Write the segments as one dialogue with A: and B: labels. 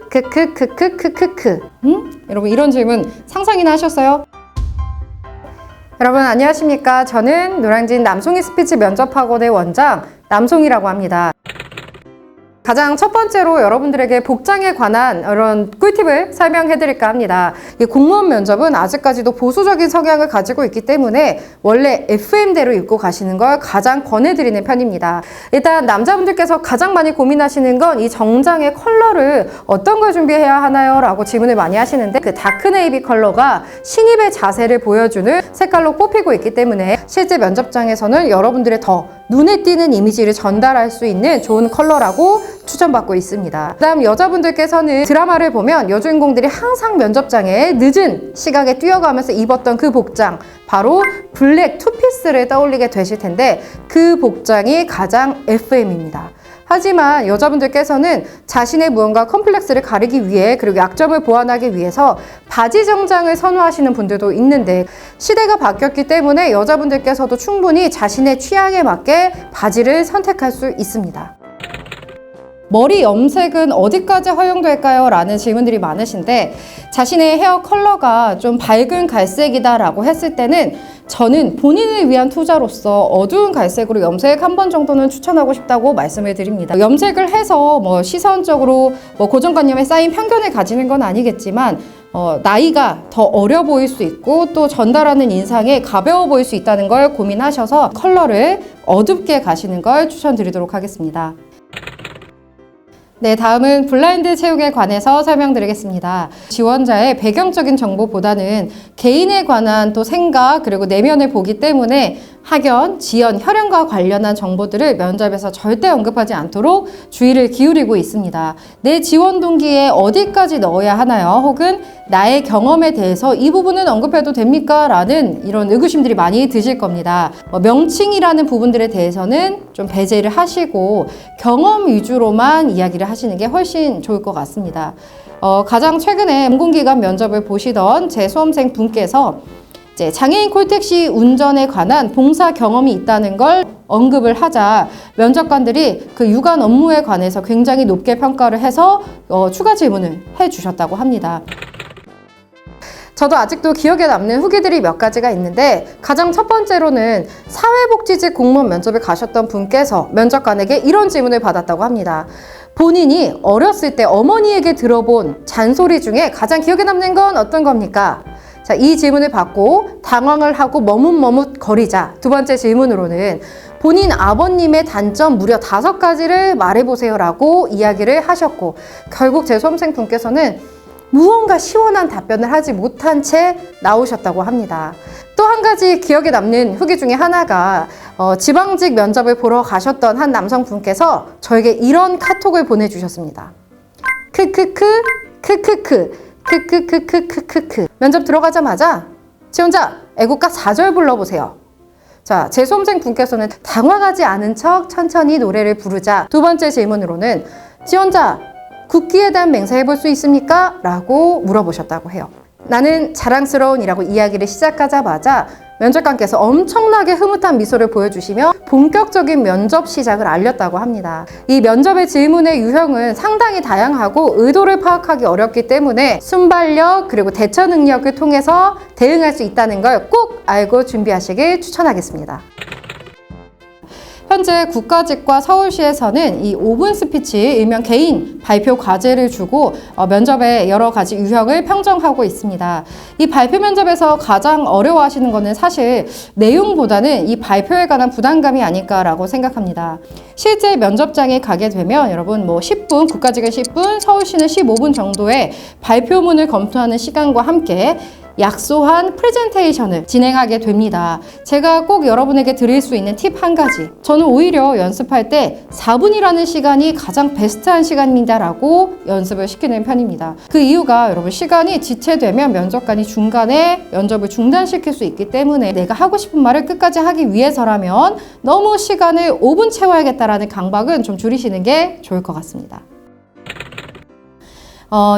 A: 크크크. 여러분 이런 질문 상상이나 하셨어요? 여러분 안녕하십니까? 저는 노량진 남송이 스피치 면접학원의 원장 남송이라고 합니다. 가장 첫 번째로 여러분들에게 복장에 관한 이런 꿀팁을 설명해 드릴까 합니다. 이 공무원 면접은 아직까지도 보수적인 성향을 가지고 있기 때문에 원래 FM대로 입고 가시는 걸 가장 권해드리는 편입니다. 일단 남자분들께서 가장 많이 고민하시는 건 이 정장의 컬러를 어떤 걸 준비해야 하나요? 라고 질문을 많이 하시는데 그 다크네이비 컬러가 신입의 자세를 보여주는 색깔로 뽑히고 있기 때문에 실제 면접장에서는 여러분들의 더 눈에 띄는 이미지를 전달할 수 있는 좋은 컬러라고 추천받고 있습니다. 그다음 여자분들께서는 드라마를 보면 여주인공들이 항상 면접장에 늦은 시각에 뛰어가면서 입었던 그 복장, 바로 블랙 투피스를 떠올리게 되실 텐데 그 복장이 가장 FM입니다. 하지만 여자분들께서는 자신의 무언가 컴플렉스를 가리기 위해 그리고 약점을 보완하기 위해서 바지 정장을 선호하시는 분들도 있는데 시대가 바뀌었기 때문에 여자분들께서도 충분히 자신의 취향에 맞게 바지를 선택할 수 있습니다. 머리 염색은 어디까지 허용될까요? 라는 질문들이 많으신데 자신의 헤어 컬러가 좀 밝은 갈색이다 라고 했을 때는 저는 본인을 위한 투자로서 어두운 갈색으로 염색 한 번 정도는 추천하고 싶다고 말씀을 드립니다. 염색을 해서 시선적으로 고정관념에 쌓인 편견을 가지는 건 아니겠지만 나이가 더 어려 보일 수 있고 또 전달하는 인상에 가벼워 보일 수 있다는 걸 고민하셔서 컬러를 어둡게 가시는 걸 추천드리도록 하겠습니다. 네, 다음은 블라인드 채용에 관해서 설명드리겠습니다. 지원자의 배경적인 정보보다는 개인에 관한 또 생각 그리고 내면을 보기 때문에 학연, 지연, 혈연과 관련한 정보들을 면접에서 절대 언급하지 않도록 주의를 기울이고 있습니다. 내 지원 동기에 어디까지 넣어야 하나요? 혹은 나의 경험에 대해서 이 부분은 언급해도 됩니까? 라는 이런 의구심들이 많이 드실 겁니다. 명칭이라는 부분들에 대해서는 좀 배제를 하시고 경험 위주로만 이야기를 하시는 게 훨씬 좋을 것 같습니다. 가장 최근에 공공기관 면접을 보시던 제 수험생 분께서 장애인 콜택시 운전에 관한 봉사 경험이 있다는 걸 언급을 하자 면접관들이 그 유관 업무에 관해서 굉장히 높게 평가를 해서 추가 질문을 해주셨다고 합니다. 저도 아직도 기억에 남는 후기들이 몇 가지가 있는데 가장 첫 번째로는 사회복지직 공무원 면접에 가셨던 분께서 면접관에게 이런 질문을 받았다고 합니다. 본인이 어렸을 때 어머니에게 들어본 잔소리 중에 가장 기억에 남는 건 어떤 겁니까? 자, 이 질문을 받고 당황을 하고 머뭇머뭇거리자 두 번째 질문으로는 본인 아버님의 단점 무려 5가지를 말해보세요 라고 이야기를 하셨고 결국 제 수험생 분께서는 무언가 시원한 답변을 하지 못한 채 나오셨다고 합니다. 또 한 가지 기억에 남는 후기 중에 하나가 지방직 면접을 보러 가셨던 한 남성분께서 저에게 이런 카톡을 보내주셨습니다. 크크크 면접 들어가자마자 지원자 애국가 4절 불러보세요. 자, 제 수험생 분께서는 당황하지 않은 척 천천히 노래를 부르자 두 번째 질문으로는 지원자 국기에 대한 맹세해볼 수 있습니까? 라고 물어보셨다고 해요. 나는 자랑스러운 이라고 이야기를 시작하자마자 면접관께서 엄청나게 흐뭇한 미소를 보여주시며 본격적인 면접 시작을 알렸다고 합니다. 이 면접의 질문의 유형은 상당히 다양하고 의도를 파악하기 어렵기 때문에 순발력 그리고 대처 능력을 통해서 대응할 수 있다는 걸 꼭 알고 준비하시길 추천하겠습니다. 현재 국가직과 서울시에서는 이 5분 스피치, 일명 개인 발표 과제를 주고 면접의 여러 가지 유형을 평정하고 있습니다. 이 발표 면접에서 가장 어려워하시는 것은 사실 내용보다는 이 발표에 관한 부담감이 아닐까라고 생각합니다. 실제 면접장에 가게 되면 여러분 10분, 국가직은 10분, 서울시는 15분 정도의 발표문을 검토하는 시간과 함께 약소한 프레젠테이션을 진행하게 됩니다. 제가 꼭 여러분에게 드릴 수 있는 팁 한 가지. 저는 오히려 연습할 때 4분이라는 시간이 가장 베스트한 시간입니다 라고 연습을 시키는 편입니다. 그 이유가 여러분 시간이 지체되면 면접관이 중간에 면접을 중단시킬 수 있기 때문에 내가 하고 싶은 말을 끝까지 하기 위해서라면 너무 시간을 5분 채워야겠다라는 강박은 좀 줄이시는 게 좋을 것 같습니다.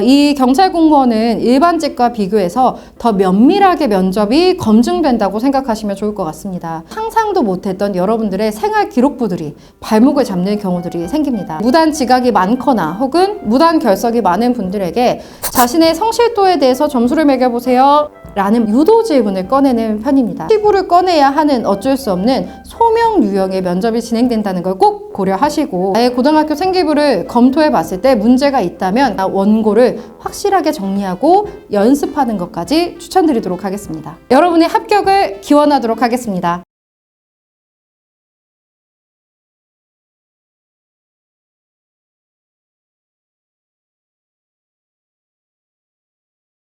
A: 이 경찰 공무원은 일반직과 비교해서 더 면밀하게 면접이 검증된다고 생각하시면 좋을 것 같습니다. 상상도 못했던 여러분들의 생활 기록부들이 발목을 잡는 경우들이 생깁니다. 무단 지각이 많거나 혹은 무단 결석이 많은 분들에게 자신의 성실도에 대해서 점수를 매겨보세요 라는 유도 질문을 꺼내는 편입니다. 피부를 꺼내야 하는 어쩔 수 없는 소명 유형의 면접이 진행된다는 걸 꼭 고려하시고 나의 고등학교 생기부를 검토해 봤을 때 문제가 있다면 원고를 확실하게 정리하고 연습하는 것까지 추천드리도록 하겠습니다. 여러분의 합격을 기원하도록 하겠습니다.